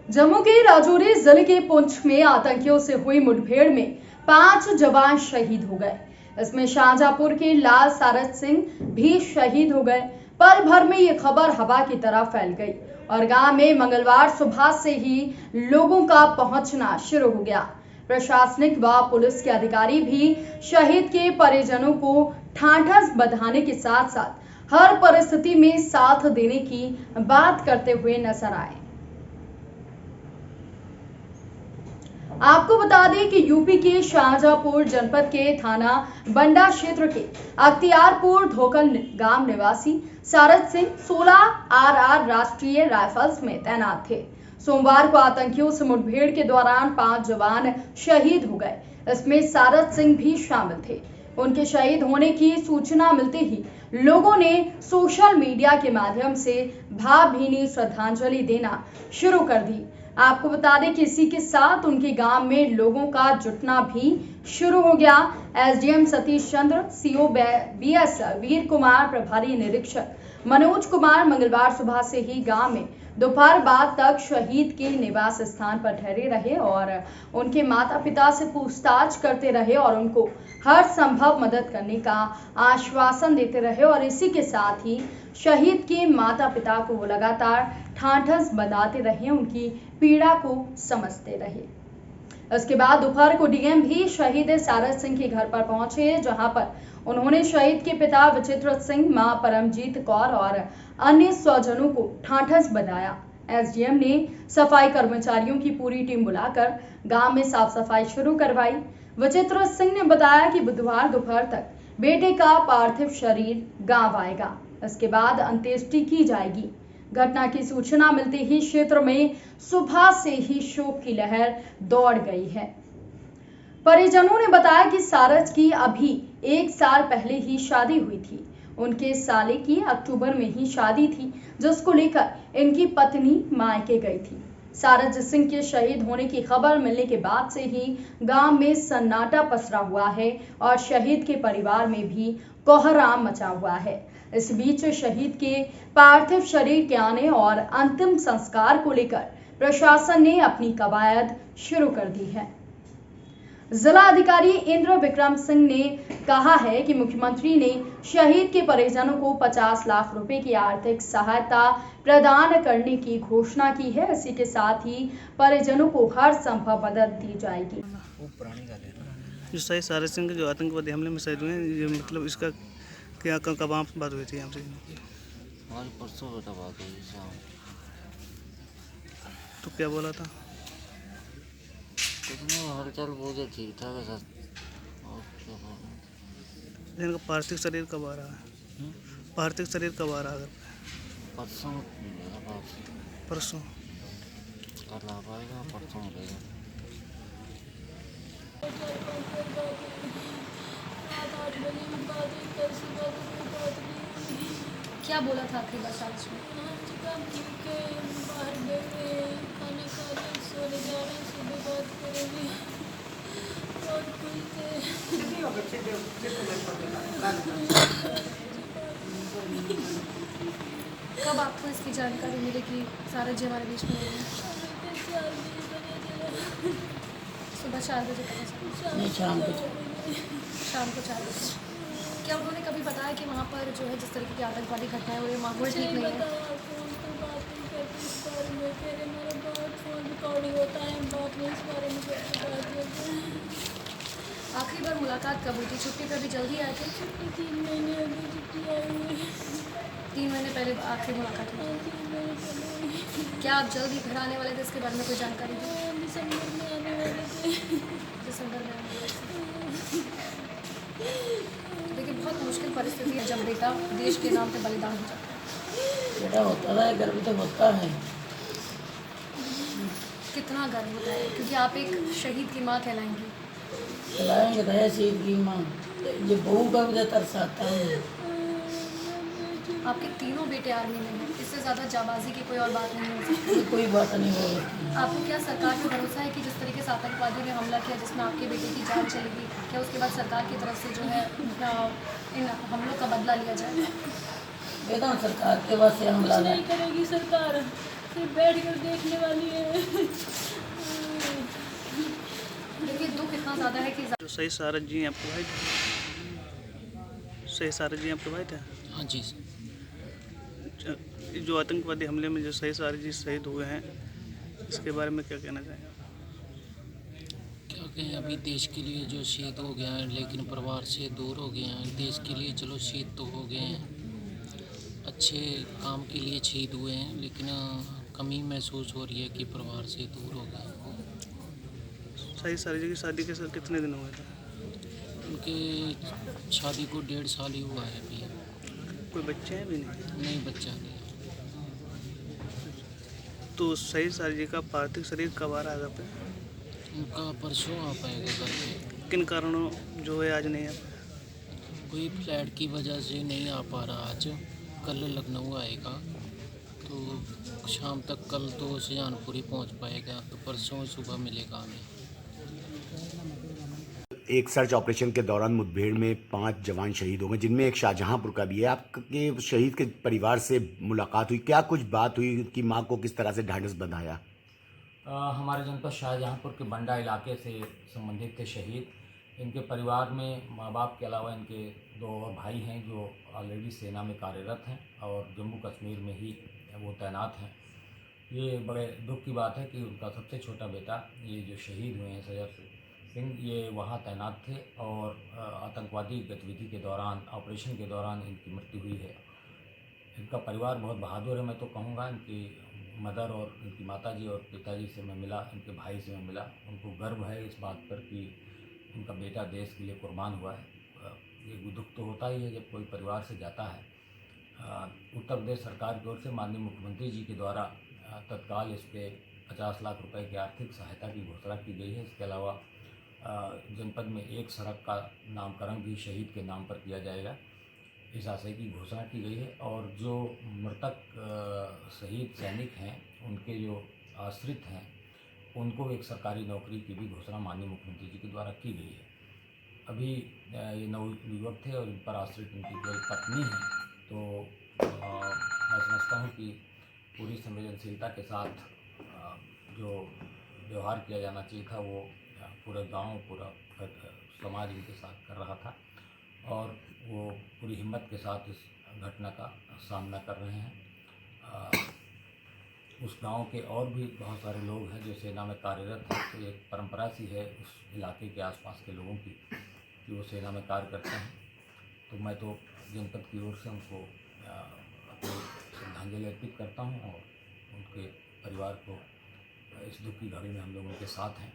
जम्मू के राजौरी जिले के पुंछ में आतंकियों से हुई मुठभेड़ में 5 जवान शहीद हो गए। इसमें शाहजहांपुर के लाल सारज सिंह भी शहीद हो गए। पल भर में ये खबर हवा की तरह फैल गई और गांव में मंगलवार सुबह से ही लोगों का पहुंचना शुरू हो गया। प्रशासनिक व पुलिस के अधिकारी भी शहीद के परिजनों को ढांढस बंधाने के साथ साथ हर परिस्थिति में साथ देने की बात करते हुए नजर आए। आपको बता दें कि यूपी के शाहजहांपुर जनपद के थाना बंडा क्षेत्र के अख्तियारपुर धोकल गांव निवासी सारज सिंह 16 आरआर राष्ट्रीय राइफल्स में तैनात थे। सोमवार को आतंकियों से मुठभेड़ के दौरान 5 जवान शहीद हो गए। इसमें सारज सिंह भी शामिल थे। उनके शहीद होने की सूचना मिलते ही लोगों ने सोशल मीडिया के माध्यम से भावभीनी श्रद्धांजलि देना शुरू कर दी। आपको बता दें कि इसी के साथ उनके गांव में लोगों का जुटना भी शुरू हो गया। SDM Satish Chandra, CO BS वीर कुमार, प्रभारी निरीक्षक मनोज कुमार मंगलवार सुबह से ही गांव में दोपहर बाद तक शहीद के निवास स्थान पर ठहरे रहे और उनके माता पिता से पूछताछ करते रहे और उनको हर संभव मदद करने का आश्वासन देते रहे और इसी के साथ ही शहीद के माता पिता को वो लगातार ढांढस बंधाते रहे, उनकी पीड़ा को समझते रहे। इसके बाद दोपहर को डीएम भी शहीद सारज सिंह के घर पर पहुंचे, जहां पर उन्होंने शहीद के पिता विचित्र सिंह, मां परमजीत कौर और अन्य स्वजनों को ढांढस बंधाया। एसडीएम ने सफाई कर्मचारियों की पूरी टीम बुलाकर गांव में साफ सफाई शुरू करवाई। विचित्र सिंह ने बताया कि बुधवार दोपहर तक बेटे का पार्थिव शरीर गांव आएगा। इसके बाद अंत्येष्टि की जाएगी। घटना की सूचना मिलते ही क्षेत्र में सुबह से ही शोक की लहर दौड़ गई है। परिजनों ने बताया कि सारज की अभी 1 साल पहले ही शादी हुई थी। उनके साले की अक्टूबर में ही शादी थी, जिसको लेकर इनकी पत्नी मायके गई थी। सारज सिंह के शहीद होने की खबर मिलने के बाद से ही गांव में सन्नाटा पसरा हुआ है और शहीद के परिवार में भी कोहराम मचा हुआ है। इस बीच शहीद के पार्थिव शरीर के आने और अंतिम संस्कार को लेकर प्रशासन ने अपनी कवायद शुरू कर दी है। जिला अधिकारी इंद्र विक्रम सिंह ने कहा है कि मुख्यमंत्री ने शहीद के परिजनों को 50 लाख रुपए की आर्थिक सहायता प्रदान करने की घोषणा की है। इसी के साथ ही परिजनों को हर संभव मदद दी जाएगी। जो शहीद सारज सिंह जो आतंकवादी हमले में शहीद हुए हैं, ये मतलब इसका क्या कब बात हुई थी हमसे? हमारी परसों बेटा बात हुई शाम। तो क्या बोला था? हालचाल बहुत ठीक ठाक है सर। और क्या बोलूं? इनका पार्थिव शरीर कब आ रहा है? पार्थिव शरीर कब आ रहा है? परसों मिलेगा बात। परसों कल आ पाएगा, परसों मिलेगा। क्या बोला था आखिरी बार सारज में? बाहर गए खाने खा रहे, सोने जा रहे, सुबह बात करेंगे और कब आपको इसकी जानकारी मिली कि सारज जी हमारे बीच में है? सुबह 4 बजे पता चला? शाम को 4 बजे। क्या उन्होंने कभी बताया कि वहाँ पर जो है जिस तरीके की आतंकवादी घटनाएं हो रही है, माहौल ठीक नहीं है? आखिरी बार मुलाकात कब हुई थी? छुट्टी पे अभी जल्दी आए थे? 3 महीने अभी छुट्टी आई हुई है। 3 महीने पहले आखिरी मुलाकात हुई? 3 महीने पहले। क्या आप जल्द ही घर आने वाले थे? इसके बारे में कोई जानकारी दी? दिसंबर में आने वाले थे। दिसंबर में आने वाले थे। देखिए, बहुत मुश्किल परिस्थिति है जब बेटा देश के नाम पे बलिदान हो जाता है। बेटा होता है, गर्व तो होता है। कितना गर्व होता है, क्योंकि आप एक शहीद की माँ कहलाएंगी। चलाएंगे तो है शहीद की माँ, ये बहू का मुझे तरस आता है। आपके तीनों बेटे आर्मी में हैं, इससे ज़्यादा जाबाजी की कोई और बात नहीं हो सकती। कोई बात नहीं हो सकती। आपको क्या सरकार पे भरोसा है कि जिस तरीके से आतंकवादियों ने हमला किया जिसमें आपके बेटे की जान चलेगी, क्या उसके बाद सरकार की तरफ से जो है इन हमलों का बदला लिया जाएगा? सरकार के पास से हमला नहीं करेगी सरकार। सिर्फ बैठ कर देखने वाली है। देखिए दुख इतना ज़्यादा है कि जो सही सारथ जी हैं आपके भाई सही सारथ जी आपके भाई थे? हाँ जी। अच्छा, जो आतंकवादी हमले में जो सही सारथ जी शहीद हुए हैं इसके बारे में क्या कहना चाहेंगे? क्या कहें, अभी देश के लिए जो शहीद हो गया है, लेकिन परिवार से दूर हो गए हैं। देश के लिए चलो शहीद तो हो गए हैं, अच्छे काम के लिए शहीद हुए हैं, लेकिन कमी महसूस हो रही है कि परिवार से दूर हो गए। सही सारथ जी की शादी के साथ कितने दिन हुए थे? उनके शादी को 1.5 साल ही हुआ है अभी। कोई बच्चे हैं भी नहीं? नहीं, बच्चा नहीं। तो सही सारथ जी का पार्थिव शरीर कब आ रहा है घर पे? उनका परसों आ पाएगा घर पे। किन कारणों जो है आज नहीं आ? कोई फ्लैट की वजह से नहीं आ पा रहा आज। कल लखनऊ आएगा, तो शाम तक कल तो सुजानपुरी पहुंच पाएगा, तो परसों सुबह मिलेगा हमें। एक सर्च ऑपरेशन के दौरान मुठभेड़ में 5 जवान शहीद हो गए, जिनमें एक शाहजहांपुर का भी है। आपके शहीद के परिवार से मुलाकात हुई, क्या कुछ बात हुई? उनकी मां को किस तरह से ढांढस बंधाया? हमारे जनपद शाहजहांपुर के बंडा इलाके से संबंधित थे शहीद। इनके परिवार में माँ बाप के अलावा इनके 2 और भाई हैं जो ऑलरेडी सेना में कार्यरत हैं और जम्मू कश्मीर में ही वो तैनात हैं। ये बड़े दुख की बात है कि उनका सबसे छोटा बेटा ये जो शहीद हुए हैं सैयद सिंह, ये वहाँ तैनात थे और आतंकवादी गतिविधि के दौरान, ऑपरेशन के दौरान इनकी मृत्यु हुई है। इनका परिवार बहुत बहादुर है, मैं तो कहूँगा। इनकी मदर और इनकी माताजी और पिताजी से मैं मिला, इनके भाई से मैं मिला। उनको गर्व है इस बात पर कि उनका बेटा देश के लिए कुर्बान हुआ है। ये दुख तो होता ही है जब कोई परिवार से जाता है। उत्तर प्रदेश सरकार की ओर से माननीय मुख्यमंत्री जी के द्वारा तत्काल इस पर 50 लाख रुपए की आर्थिक सहायता की घोषणा की गई है। इसके अलावा जनपद में एक सड़क का नामकरण भी शहीद के नाम पर किया जाएगा, इस आशय की घोषणा की गई है। और जो मृतक शहीद सैनिक हैं, उनके जो आश्रित हैं, उनको एक सरकारी नौकरी की भी घोषणा माननीय मुख्यमंत्री जी के द्वारा की गई है। अभी ये नवयुवक थे और इन पर आश्रित उनकी कोई पत्नी है, तो मैं समझता हूँ कि पूरी संवेदनशीलता के साथ जो व्यवहार किया जाना चाहिए था वो पूरा गांव, पूरा समाज इनके साथ कर रहा था और वो पूरी हिम्मत के साथ इस घटना का सामना कर रहे हैं। उस गांव के और भी बहुत सारे लोग हैं जो सेना में कार्यरत हैं, तो एक परंपरा सी है उस इलाके के आसपास के लोगों की कि वो सेना में कार्य करते हैं। तो मैं तो जनपद की ओर से उनको अपनी श्रद्धांजलि अर्पित करता हूं और उनके परिवार को इस दुख की घड़ी में हम लोग उनके साथ हैं।